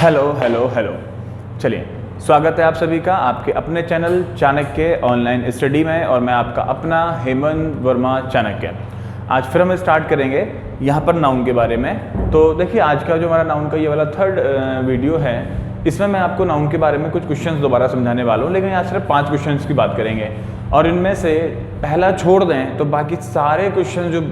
Hello hello hello. चलिए, स्वागत है आप सभी का आपके अपने चैनल चाणक्य ऑनलाइन स्टडी में, और मैं आपका अपना हेमंत वर्मा चाणक्य। आज फिर हम स्टार्ट करेंगे यहाँ पर नाउन के बारे में। तो देखिए, आज का जो हमारा नाउन का ये वाला थर्ड वीडियो है, इसमें मैं आपको नाउन के बारे में कुछ क्वेश्चंस दोबारा समझाने वाला हूँ, लेकिन आज सिर्फ 5 क्वेश्चंस की बात करेंगे। और इनमें से पहला छोड़ दें तो बाकी सारे क्वेश्चन जो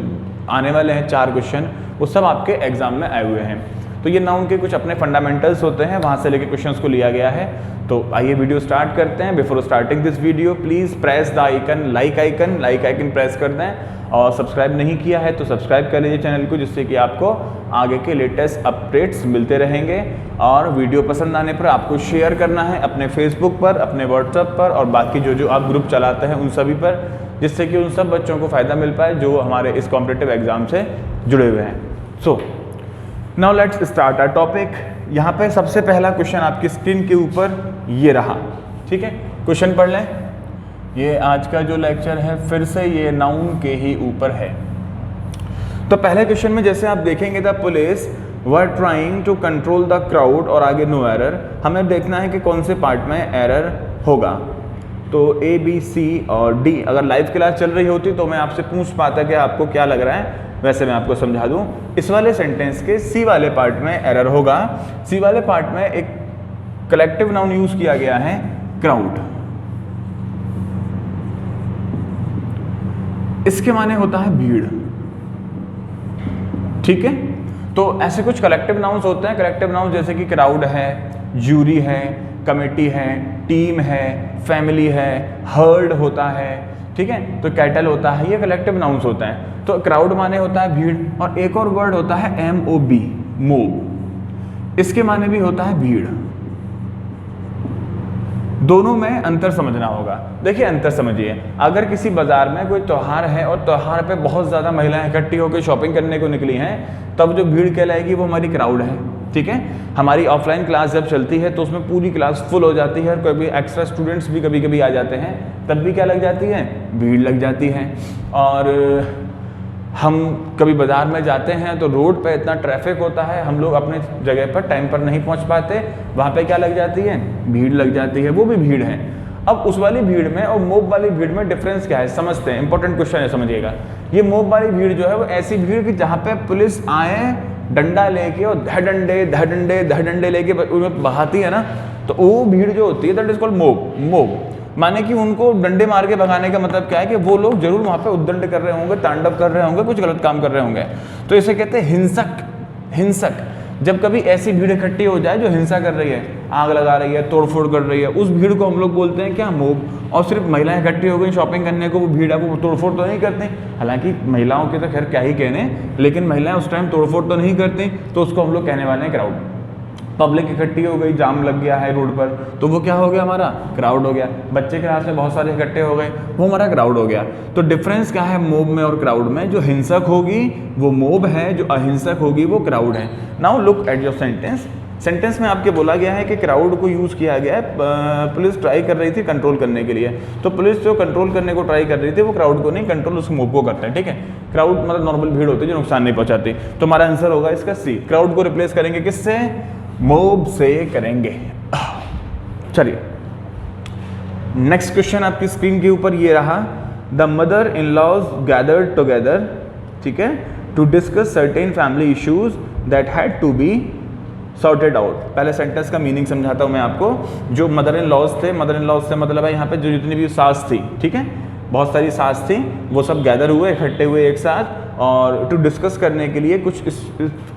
आने वाले हैं, 4 क्वेश्चन, वो सब आपके एग्जाम में आए हुए हैं। तो ये नाउन के कुछ अपने फंडामेंटल्स होते हैं, वहाँ से लेके क्वेश्चंस को लिया गया है। तो आइए वीडियो स्टार्ट करते हैं। Before starting this video please press the icon, like icon press कर दें, और सब्सक्राइब नहीं किया है तो सब्सक्राइब कर लीजिए चैनल को, जिससे कि आपको आगे के लेटेस्ट अपडेट्स मिलते रहेंगे। और वीडियो पसंद आने पर आपको शेयर करना है अपने फेसबुक पर, अपने व्हाट्सएप पर, और बाकी जो आप ग्रुप चलाते हैं उन सभी पर, जिससे कि उन सब बच्चों को फ़ायदा मिल पाए जो हमारे इस कॉम्पिटिटिव एग्जाम से जुड़े हुए हैं। So now let's start our topic. यहाँ पे सबसे पहला क्वेश्चन आपकी स्क्रीन के ऊपर ये रहा, ठीक है। क्वेश्चन पढ़ लें। ये आज का जो लेक्चर है फिर से ये नाउन के ही ऊपर है। तो पहले क्वेश्चन में जैसे आप देखेंगे, the police were trying to control the crowd, और आगे नो एरर। हमें देखना है कि कौन से पार्ट में एरर होगा। तो A, B, C और D अगर लाइव क्लास चल रही होती तो मैं आपसे पूछ पाता कि आपको क्या लग रहा है, वैसे मैं आपको समझा दूं। इस वाले सेंटेंस के C वाले पार्ट में एरर होगा। C वाले पार्ट में एक कलेक्टिव नाउन यूज किया गया है, क्राउड। इसके माने होता है भीड़, ठीक है। तो ऐसे कुछ कलेक्टिव नाउन्स होते हैं। कलेक्टिव नाउन जैसे कि क्राउड है, ज्यूरी है, कमेटी है, टीम है, फैमिली है, हर्ड होता है, ठीक है। तो कैटल होता है, ये कलेक्टिव नाउन्स होते हैं। तो क्राउड माने होता है भीड़, और एक और वर्ड होता है MOB, मोब। इसके माने भी होता है भीड़। दोनों में अंतर समझना होगा। देखिए, अंतर समझिए। अगर किसी बाजार में कोई त्यौहार है और त्यौहार पे बहुत ज़्यादा महिलाएं इकट्ठी होकर शॉपिंग करने को निकली हैं, तब जो भीड़ कहलाएगी वो हमारी क्राउड है, ठीक है। हमारी ऑफलाइन क्लास जब चलती है तो उसमें पूरी क्लास फुल हो जाती है, और कभी एक्स्ट्रा स्टूडेंट्स भी कभी कभी आ जाते हैं, तब भी क्या लग जाती है, भीड़ लग जाती है। और हम कभी बाजार में जाते हैं तो रोड पे इतना ट्रैफिक होता है, हम लोग अपने जगह पर टाइम पर नहीं पहुंच पाते, वहाँ पे क्या लग जाती है, भीड़ लग जाती है, वो भी भीड़ है। अब उस वाली भीड़ में और मोब वाली भीड़ में डिफरेंस क्या है, समझते हैं। इंपॉर्टेंट क्वेश्चन है, समझिएगा। ये मोब वाली भीड़ जो है वो ऐसी भीड़ कि जहाँ पे पुलिस आए डंडा लेके और धड़डंडे लेके उन्हें बहाती है ना, तो वो भीड़ जो होती है दैट इज कॉल्ड मोब। माने कि उनको डंडे मार के भगाने का मतलब क्या है कि वो लोग जरूर वहाँ पे उद्दंड कर रहे होंगे, तांडव कर रहे होंगे, कुछ गलत काम कर रहे होंगे। तो इसे कहते हैं हिंसक। जब कभी ऐसी भीड़ इकट्ठी हो जाए जो हिंसा कर रही है, आग लगा रही है, तोड़फोड़ कर रही है, उस भीड़ को हम लोग बोलते हैं क्या, मोब। और सिर्फ महिलाएं इकट्ठी हो गई शॉपिंग करने को, वो भीड़ है, वो तोड़फोड़ तो नहीं करते। हालांकि महिलाओं के तो खैर क्या ही कहने, लेकिन महिलाएं उस टाइम तोड़फोड़ तो नहीं करती, तो उसको हम लोग कहने वाले हैं क्राउड। पब्लिक इकट्ठी हो गई, जाम लग गया है रोड पर, तो वो क्या हो गया, हमारा क्राउड हो गया। बच्चे क्लास में बहुत सारे इकट्ठे हो गए, वो हमारा क्राउड हो गया। तो डिफरेंस क्या है मोब में और क्राउड में? जो हिंसक होगी वो मोब है, जो अहिंसक होगी वो क्राउड है। Now look at your sentence में आपके बोला गया है कि क्राउड को यूज़ किया गया है, पुलिस ट्राई कर रही थी कंट्रोल करने के लिए। तो पुलिस जो कंट्रोल करने को ट्राई कर रही थी वो क्राउड को नहीं, कंट्रोल उस मोब को करते हैं, ठीक है। क्राउड मतलब नॉर्मल भीड़ होती है जो नुकसान नहीं पहुंचाती। तो हमारा आंसर होगा इसका C। क्राउड को रिप्लेस करेंगे किससे, मोब से करेंगे। चलिए, नेक्स्ट क्वेश्चन आपकी स्क्रीन के ऊपर ये रहा। The mother in laws gathered together, ठीक है, to discuss certain family issues that had to be sorted out. पहले सेंटेंस का मीनिंग समझाता हूँ मैं आपको। जो मदर इन लॉज थे, मदर इन लॉज से मतलब है यहाँ पे जो जितनी भी सास थी, ठीक है, बहुत सारी सास थी, वो सब गैदर हुए, इकट्ठे हुए एक साथ, और टू डिस्कस करने के लिए कुछ इस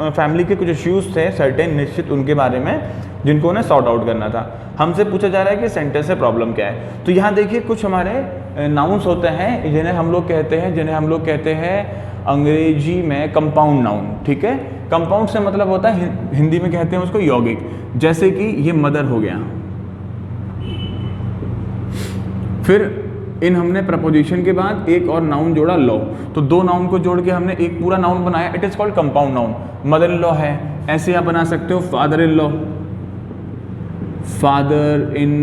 फैमिली के कुछ इश्यूज थे सर्टेन, निश्चित, उनके बारे में, जिनको उन्हें सॉर्ट आउट करना था। हमसे पूछा जा रहा है कि सेंटेंस से प्रॉब्लम क्या है। तो यहाँ देखिए, कुछ हमारे नाउन्स होते हैं जिन्हें हम लोग कहते हैं अंग्रेजी में कंपाउंड नाउन, ठीक है। कंपाउंड से मतलब होता है, हिंदी में कहते हैं उसको यौगिक। जैसे कि ये मदर हो गया, फिर इन हमने प्रपोजिशन के बाद एक और नाउन जोड़ा लॉ, तो 2 नाउन को जोड़ के हमने एक पूरा नाउन बनाया, it is called compound noun. Mother in law है, ऐसे आप बना सकते हो father in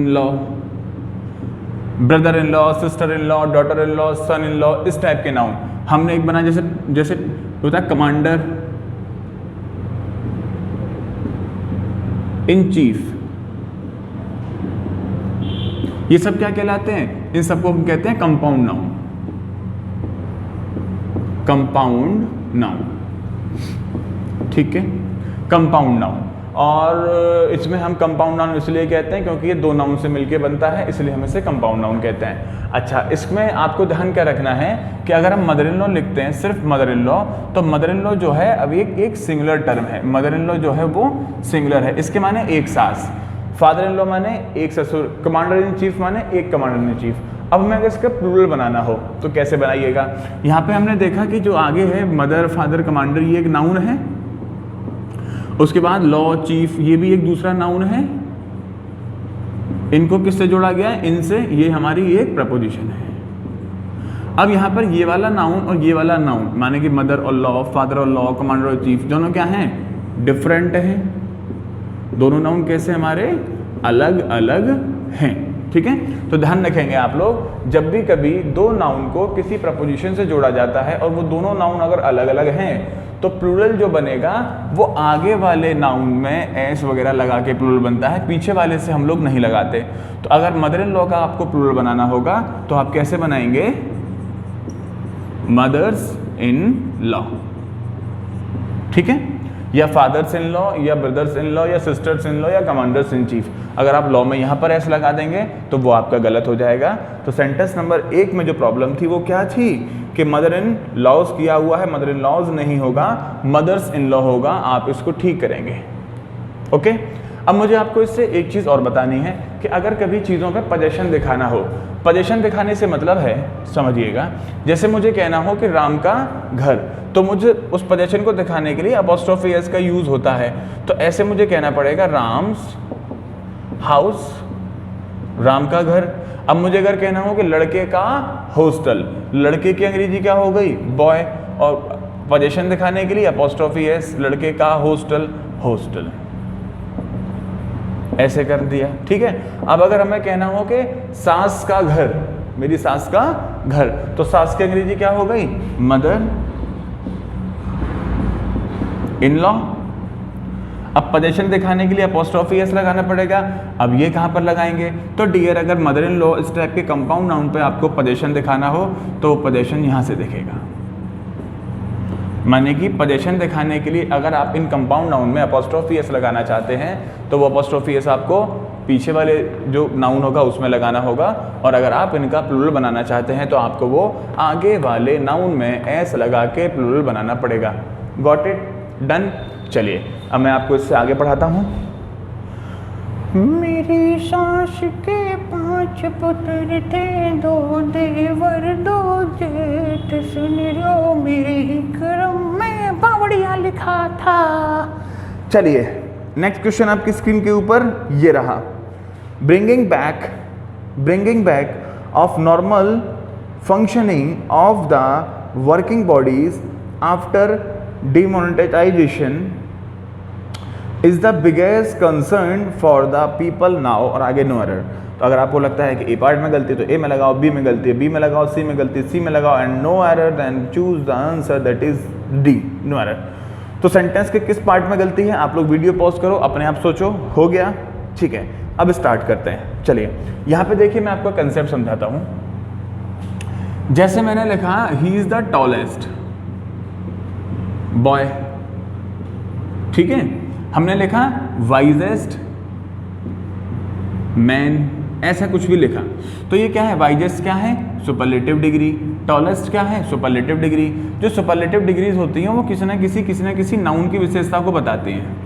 law, brother in law, sister in law, daughter in law, son in law, इस टाइप के नाउन हमने एक बना। जैसे होता है कमांडर, इन चीफ, ये सब क्या कहलाते हैं? इन सबको हम कहते हैं कंपाउंड नाउन, कंपाउंड नाउन, ठीक है, कंपाउंड नाउन। और इसमें हम कंपाउंड नाउन इसलिए कहते हैं क्योंकि ये दो नाउन से मिलके बनता है, इसलिए हम इसे कंपाउंड नाउन कहते हैं। अच्छा, इसमें आपको ध्यान क्या रखना है कि अगर हम मदर इन लॉ लिखते हैं, सिर्फ मदर इन लॉ, तो मदर इन लॉ जो है अभी एक सिंगुलर टर्म है, मदर इन लॉ जो है वो सिंगुलर है, इसके माने एक सास, फादर इन लॉ माने एक ससुर, कमांडर इन चीफ माने एक कमांडर इन चीफ। अब हमें अगर इसका प्लूरल बनाना हो तो कैसे बनाइएगा? यहाँ पे हमने देखा कि जो आगे है मदर, फादर, कमांडर, ये एक नाउन है, उसके बाद लॉ, चीफ, ये भी एक दूसरा नाउन है, इनको किससे जोड़ा गया है? इनसे, ये हमारी एक प्रपोजिशन है। अब यहाँ पर ये वाला नाउन और ये वाला नाउन माने कि मदर और लॉ, फादर और लॉ, कमांडर और चीफ, दोनों क्या हैं? डिफरेंट हैं। दोनों नाउन कैसे हमारे अलग अलग हैं, ठीक है। तो ध्यान रखेंगे आप लोग, जब भी कभी दो नाउन को किसी प्रपोजिशन से जोड़ा जाता है और वो दोनों नाउन अगर अलग अलग हैं तो प्लूरल जो बनेगा वो आगे वाले नाउन में एस वगैरह लगा के प्लूरल बनता है, पीछे वाले से हम लोग नहीं लगाते। तो अगर मदर इन लॉ का आपको प्लूरल बनाना होगा तो आप कैसे बनाएंगे? मदर्स इन लॉ, ठीक है, या फादर्स इन लॉ, या ब्रदर्स इन लॉ, या सिस्टर्स इन लॉ, या कमांडर्स इन चीफ। अगर आप लॉ में यहाँ पर एस लगा देंगे तो वो आपका गलत हो जाएगा। तो सेंटेंस नंबर 1 में जो प्रॉब्लम थी वो क्या थी कि मदर इन लॉज किया हुआ है, मदर इन लॉज नहीं होगा, मदर्स इन लॉ होगा। आप इसको ठीक करेंगे, ओके। अब मुझे आपको इससे एक चीज़ और बतानी है कि अगर कभी चीज़ों पे पोजेशन दिखाना हो, पोजेशन दिखाने से मतलब है, समझिएगा, जैसे मुझे कहना हो कि राम का घर, तो मुझे उस पोजेशन को दिखाने के लिए अपॉस्ट्रोफी एस का यूज़ होता है। तो ऐसे मुझे कहना पड़ेगा राम्स हाउस, राम का घर। अब मुझे अगर कहना हो कि लड़के का हॉस्टल, लड़के की अंग्रेजी क्या हो गई? बॉय, और पोजेशन दिखाने के लिए अपॉस्ट्रोफी एस, लड़के का हॉस्टल, हॉस्टल, ऐसे कर दिया, ठीक है। अब अगर हमें कहना हो कि सास का घर, मेरी सास का घर, तो सास की अंग्रेजी क्या हो गई? Mother in law. अब पोजेशन दिखाने के लिए अपॉस्ट्रोफी एस लगाना पड़ेगा। अब ये कहाँ पर लगाएंगे? तो डियर, अगर मदर इन लॉ इस टाइप के कंपाउंड नाउन पे आपको पोजेशन दिखाना हो तो पोजेशन यहाँ से दिखेगा, माने कि पोजेशन दिखाने के लिए अगर आप इन कंपाउंड नाउन में अपॉस्ट्रोफी एस लगाना चाहते हैं तो वो अपॉस्ट्रोफी एस आपको पीछे वाले जो नाउन होगा उसमें लगाना होगा, और अगर आप इनका प्लूरल बनाना चाहते हैं तो आपको वो आगे वाले नाउन में एस लगा के प्लूरल बनाना पड़ेगा। Got it? डन। चलिए अब मैं आपको इससे आगे पढ़ाता हूँ। मेरी सास के 5 पुत्र थे, 2 देवर 2 जेठ, सुन लो मेरे करम में बावड़िया लिखा था। चलिए नेक्स्ट क्वेश्चन आपकी स्क्रीन के ऊपर ये रहा। Bringing back of normal functioning of the working bodies after demonetisation is the biggest concern for the people now, और आगे नो एरर। तो अगर आपको लगता है कि ए पार्ट में गलती है तो ए में लगाओ, बी में गलती है बी में लगाओ, सी में गलती है सी में लगाओ, and no error, then choose the answer that is D, no error. तो सेंटेंस के किस पार्ट में गलती है? आप लोग वीडियो पॉज करो, अपने आप सोचो। हो गया? ठीक है, अब स्टार्ट करते हैं। चलिए यहाँ पे देखिए, मैं आपको कंसेप्ट समझाता हूँ। जैसे मैंने लिखा he is the tallest boy, ठीक है। हमने लिखा वाइजेस्ट मैन, ऐसा कुछ भी लिखा तो ये क्या है? वाइजेस्ट क्या है? Superlative degree. टॉलेस्ट क्या है? Superlative degree. जो सुपरलेटिव डिग्रीज होती हैं वो किसी न किसी नाउन की विशेषता को बताती हैं।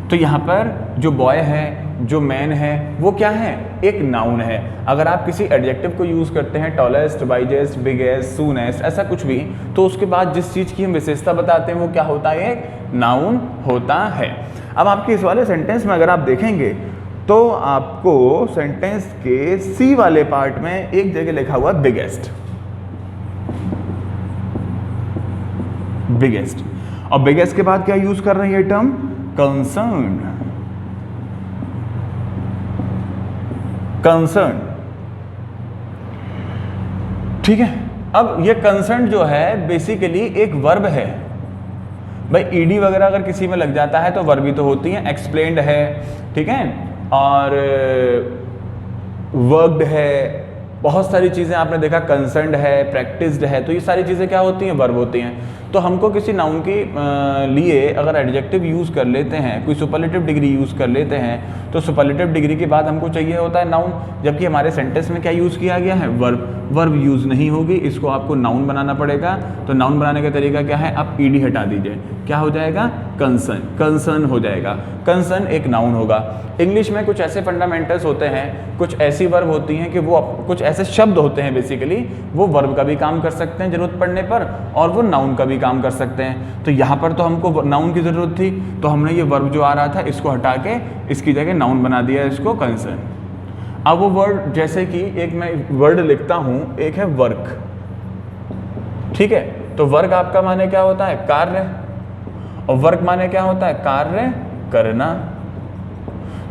तो यहाँ पर जो बॉय है, जो मैन है, वो क्या है? एक नाउन है। अगर आप किसी एडजेक्टिव को यूज़ करते हैं, टॉलेस्ट, वाइजेस्ट, बिगेस्ट, सूनेस्ट, ऐसा कुछ भी, तो उसके बाद जिस चीज़ की हम विशेषता बताते हैं वो क्या होता है? एक नाउन होता है। अब आपके इस वाले सेंटेंस में अगर आप देखेंगे तो आपको सेंटेंस के सी वाले पार्ट में एक जगह लिखा हुआ बिगेस्ट, बिगेस्ट, और बिगेस्ट के बाद क्या यूज कर रही है टर्म? कंसर्न, कंसर्न, ठीक है। अब ये कंसर्न जो है बेसिकली एक वर्ब है। भाई ईडी वगैरह अगर किसी में लग जाता है तो वर्ब भी तो होती है, एक्सप्लेन्ड है, ठीक है, और वर्कड है, बहुत सारी चीज़ें आपने देखा, कंसर्न्ड है, प्रैक्टिस्ड है, तो ये सारी चीज़ें क्या होती हैं, वर्ब होती हैं। तो हमको किसी नाउन के लिए अगर एडजेक्टिव यूज़ कर लेते हैं, कोई सुपरलेटिव डिग्री यूज़ कर लेते हैं, तो सुपरलेटिव डिग्री के बाद हमको चाहिए होता है नाउन, जबकि हमारे सेंटेंस में क्या यूज़ किया गया है, वर्ब। वर्ब यूज़ नहीं होगी, इसको आपको नाउन बनाना पड़ेगा। तो नाउन बनाने का तरीका क्या है, आप ईडी हटा दीजिए, क्या हो जाएगा, कंसर्न, कंसर्न हो जाएगा। कंसर्न एक नाउन होगा। इंग्लिश में कुछ ऐसे फंडामेंटल्स होते हैं, कुछ ऐसी वर्ब होती हैं कि वो कुछ ऐसे शब्द होते हैं बेसिकली, वो वर्ब का भी काम कर सकते हैं ज़रूरत पड़ने पर, और वो नाउन का भी काम कर सकते हैं। तो यहाँ पर तो हमको नाउन की ज़रूरत थी, तो हमने ये वर्ब जो आ रहा था इसको हटा के इसकी जगह नाउन बना दिया, इसको कंसर्न। अब वो वर्ड, जैसे कि एक मैं वर्ड लिखता हूँ, एक है वर्क, ठीक है, तो वर्क आपका माने क्या होता है, कार्य, और वर्क माने क्या होता है, कार्य करना।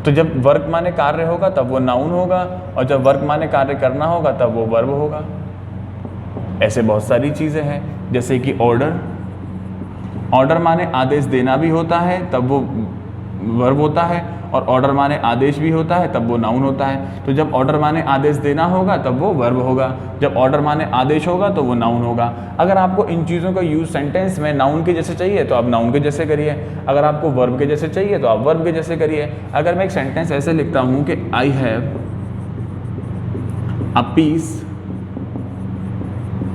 तो जब वर्क माने कार्य होगा तब वो नाउन होगा, और जब वर्क माने कार्य करना होगा तब वो वर्ब होगा। ऐसे बहुत सारी चीज़ें हैं, जैसे कि ऑर्डर, ऑर्डर माने आदेश देना भी होता है तब वो वर्ब होता है, और ऑर्डर माने आदेश भी होता है तब वो नाउन होता है। तो जब ऑर्डर माने आदेश देना होगा तब वो वर्ब होगा, जब ऑर्डर माने आदेश होगा तो वो नाउन होगा। अगर आपको इन चीज़ों का यूज सेंटेंस में नाउन के जैसे चाहिए तो आप नाउन के जैसे करिए, अगर आपको वर्ब के जैसे चाहिए तो आप वर्ब के जैसे करिए। अगर मैं एक सेंटेंस ऐसे लिखता हूँ कि I have a piece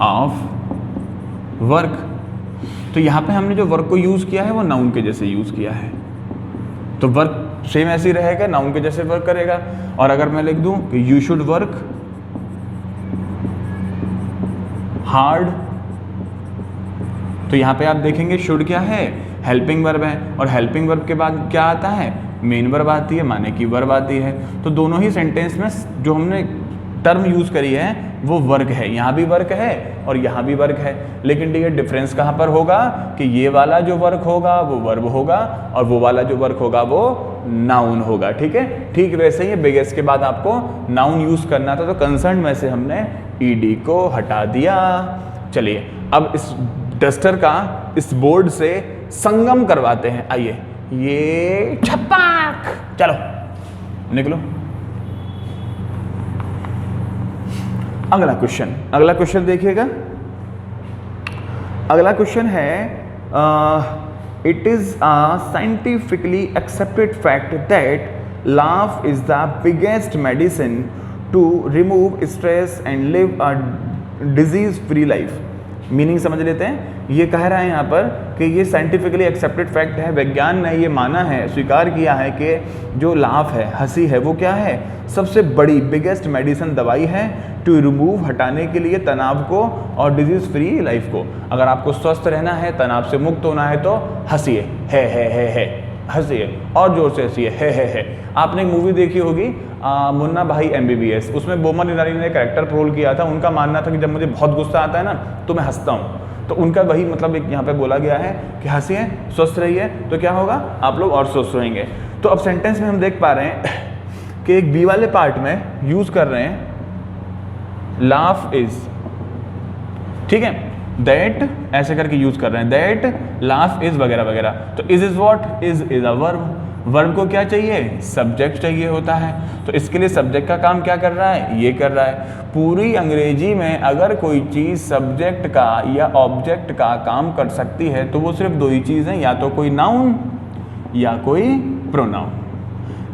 of work, तो यहाँ पे हमने जो वर्क को यूज़ किया है वो नाउन के जैसे यूज़ किया है, तो वर्क सेम ऐसे ही रहेगा, नाउन के जैसे वर्क करेगा। और अगर मैं लिख दूं कि यू शुड वर्क हार्ड, तो यहाँ पे आप देखेंगे शुड क्या है, हेल्पिंग वर्ब है, और हेल्पिंग वर्ब के बाद क्या आता है, मेन वर्ब आती है, माने की वर्ब आती है। तो दोनों ही सेंटेंस में जो हमने टर्म यूज़ करी है वो वर्क है, यहाँ भी वर्क है और यहाँ भी वर्क है। लेकिन ये डिफरेंस कहाँ पर होगा कि ये वाला जो वर्क होगा वो वर्ब होगा, और वो वाला जो वर्क होगा वो नाउन होगा, ठीक है। ठीक वैसे ही बिगेस्ट के बाद आपको नाउन यूज़ करना था, तो कंसर्न में से हमने ईडी को हटा दिया। चलिए अब इस डस्टर का इस बोर्ड से संगम करवाते हैं, आइए, ये छपाक, चलो निकलो। अगला क्वेश्चन देखिएगा। अगला क्वेश्चन है, it is a scientifically accepted fact that laugh is the biggest medicine to remove stress and live a disease free life. Meaning समझ लेते हैं। ये कह रहा है यहाँ पर कि ये साइंटिफिकली एक्सेप्टेड फैक्ट है, विज्ञान ने ये माना है, स्वीकार किया है कि जो लाफ है, हंसी है, वो क्या है, सबसे बड़ी बिगेस्ट मेडिसिन, दवाई है टू रिमूव, हटाने के लिए तनाव को और डिजीज फ्री लाइफ को। अगर आपको स्वस्थ रहना है, तनाव से मुक्त होना है तो हंसिए, है हंसिए, और जोर से हंसिए, है। आपने एक मूवी देखी होगी मुन्ना भाई MBBS, उसमें बोमन ईरानी ने कैरेक्टर रोल किया था। उनका मानना था कि जब मुझे बहुत गुस्सा आता है ना तो मैं हंसता हूँ, तो उनका वही मतलब एक यहाँ पे बोला गया है कि हंसिए, स्वस्थ रहिए, तो क्या होगा, आप लोग और स्वस्थ रहेंगे। तो अब सेंटेंस में हम देख पा रहे हैं कि एक बी वाले पार्ट में यूज कर रहे हैं लाफ इज, ठीक है, दैट ऐसे करके यूज कर रहे हैं, दैट लाफ इज वगैरह वगैरह। तो is what, is a verb. Verb को क्या चाहिए, सब्जेक्ट चाहिए होता है, तो इसके लिए सब्जेक्ट का काम क्या कर रहा है, ये कर रहा है। पूरी अंग्रेजी में अगर कोई चीज़ सब्जेक्ट का या ऑब्जेक्ट का काम कर सकती है तो वो सिर्फ दो ही चीज़ हैं, या तो कोई नाउन या कोई प्रोनाउन।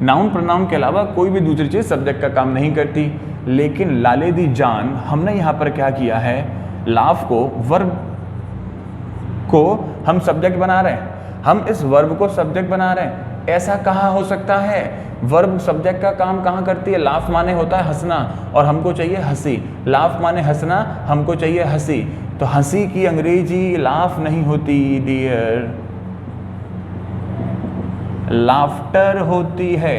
नाउन प्रोनाउन के अलावा कोई भी दूसरी चीज़ सब्जेक्ट का काम नहीं करती। लेकिन लाले दी जान, हमने यहाँ पर क्या किया है, लाफ को, वर्ब को हम सब्जेक्ट बना रहे हैं, हम इस वर्ब को सब्जेक्ट बना रहे हैं। ऐसा कहाँ हो सकता है, वर्ब सब्जेक्ट का काम कहाँ करती है, लाफ माने होता है हंसना और हमको चाहिए हंसी, लाफ माने हंसना, हमको चाहिए हंसी, तो हंसी की अंग्रेजी लाफ नहीं होती डियर, लाफ्टर होती है।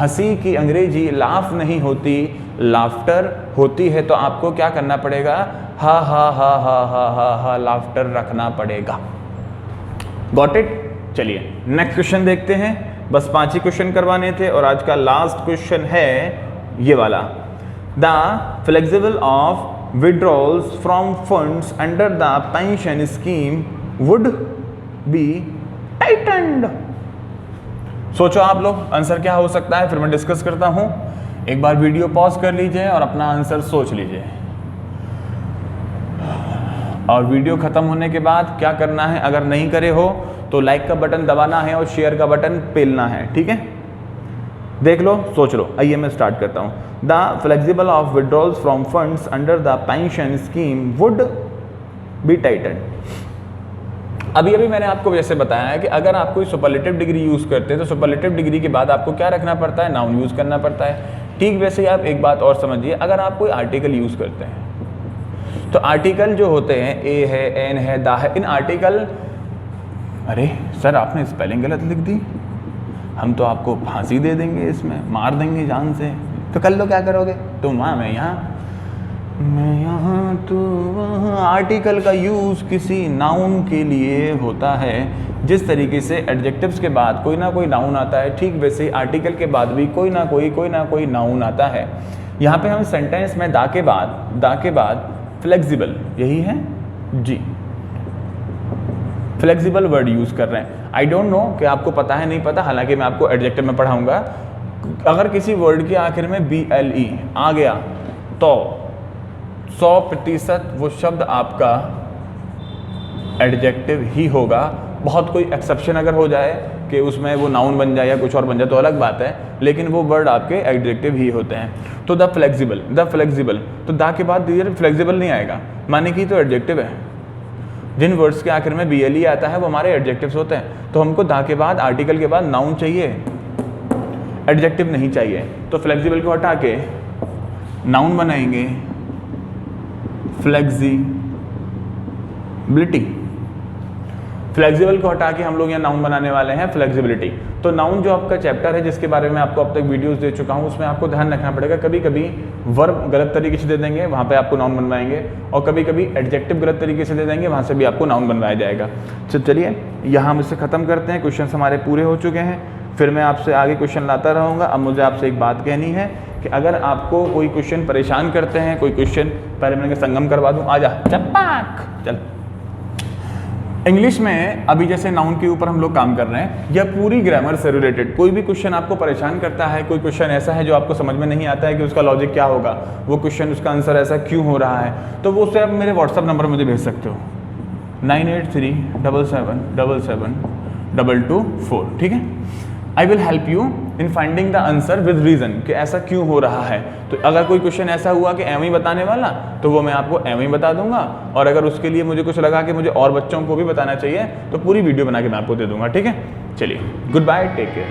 हंसी की अंग्रेजी लाफ नहीं होती, लाफ्टर होती है। तो आपको क्या करना पड़ेगा, हा हा हा हा हा हा हा लाफ्टर रखना पड़ेगा। Got it. चलिए नेक्स्ट क्वेश्चन देखते हैं। बस 5 ही क्वेश्चन करवाने थे और आज का लास्ट क्वेश्चन है ये वाला। The flexible of withdrawals from funds under the pension scheme would be tightened. सोचो आप लोग आंसर क्या हो सकता है, फिर मैं डिस्कस करता हूं। एक बार वीडियो पॉज कर लीजिए और अपना आंसर सोच लीजिए, और वीडियो खत्म होने के बाद क्या करना है, अगर नहीं करे हो तो लाइक का बटन दबाना है और शेयर का बटन पेलना है, ठीक है। देख लो, सोच लो। आइए मैं स्टार्ट करता हूँ। The flexible of withdrawals from funds under the pension scheme would B Titan. अभी अभी मैंने आपको जैसे बताया है कि अगर आप कोई सुपरलेटिव डिग्री यूज़ करते हैं तो सुपरलेटिव डिग्री के बाद आपको क्या रखना पड़ता है, नाउन यूज़ करना पड़ता है। ठीक वैसे ही आप एक बात और समझिए, अगर आप कोई आर्टिकल यूज़ करते हैं तो आर्टिकल जो होते हैं, ए है, एन है, दा है, इन आर्टिकल, अरे सर आपने स्पेलिंग गलत लिख दी, हम तो आपको फांसी दे देंगे, इसमें मार देंगे जान से। तो कर लो, क्या करोगे तुम वहाँ, मैं यहाँ तो वहाँ। आर्टिकल का यूज़ किसी नाउन के लिए होता है। जिस तरीके से एडजेक्टिव्स के बाद कोई ना कोई नाउन आता है, ठीक वैसे ही आर्टिकल के बाद भी कोई ना कोई नाउन आता है। यहाँ पे हम सेंटेंस में दा के बाद फ्लेक्सिबल, यही है जी, फ्लेक्सिबल वर्ड यूज़ कर रहे हैं। आई डोंट नो कि आपको पता है नहीं पता, हालांकि मैं आपको एडजेक्टिव में पढ़ाऊंगा। अगर किसी वर्ड के आखिर में BLE आ गया तो 100% वो शब्द आपका एडजेक्टिव ही होगा। बहुत कोई एक्सेप्शन अगर हो जाए कि उसमें वो नाउन बन जाए या कुछ और बन जाए तो अलग बात है, लेकिन वो वर्ड आपके एडजेक्टिव ही होते हैं। तो द फ्लेक्सिबल, तो दा के बाद फ्लेक्सिबल नहीं आएगा, माने कि तो एडजेक्टिव है। जिन वर्ड्स के आखिर में BLE आता है वो हमारे एडजेक्टिव्स होते हैं। तो हमको दा के बाद, आर्टिकल के बाद नाउन चाहिए, एडजेक्टिव नहीं चाहिए। तो फ्लेक्सिबल को हटा के नाउन बनाएंगे फ्लेक्सिबिलिटी। फ्लेक्सिबल को हटा के हम लोग यहाँ नाउन बनाने वाले हैं फ्लेक्सिबिलिटी। तो नाउन जो आपका चैप्टर है, जिसके बारे में आपको अब तक वीडियोस दे चुका हूँ, उसमें आपको ध्यान रखना पड़ेगा, कभी कभी वर्ब गलत तरीके से दे देंगे, वहाँ पे आपको नाउन बनवाएंगे, और कभी कभी एडजेक्टिव गलत तरीके से दे देंगे, वहाँ से भी आपको नाउन बनवाया जाएगा। तो चलिए यहाँ हम इसे ख़त्म करते हैं। क्वेश्चन हमारे पूरे हो चुके हैं, फिर मैं आपसे आगे क्वेश्चन लाता रहूँगा। अब मुझे आपसे एक बात कहनी है कि अगर आपको कोई क्वेश्चन परेशान करते हैं, कोई क्वेश्चन, पहले मैंने संगम करवा दूँ, आजा चप्पाक चल। इंग्लिश में अभी जैसे नाउन के ऊपर हम लोग काम कर रहे हैं, या पूरी ग्रामर से रिलेटेड कोई भी क्वेश्चन आपको परेशान करता है, कोई क्वेश्चन ऐसा है जो आपको समझ में नहीं आता है कि उसका लॉजिक क्या होगा, वो क्वेश्चन उसका आंसर ऐसा क्यों हो रहा है, तो वो उसे आप मेरे व्हाट्सअप नंबर मुझे भेज सकते हो 9837772224, ठीक है। I will help you in finding the answer with reason कि ऐसा क्यों हो रहा है। तो अगर कोई क्वेश्चन ऐसा हुआ कि एवं ही बताने वाला, तो वो मैं आपको एवं ही बता दूंगा, और अगर उसके लिए मुझे कुछ लगा कि मुझे और बच्चों को भी बताना चाहिए तो पूरी वीडियो बना के मैं आपको दे दूंगा, ठीक है। चलिए, गुड बाय, टेक केयर।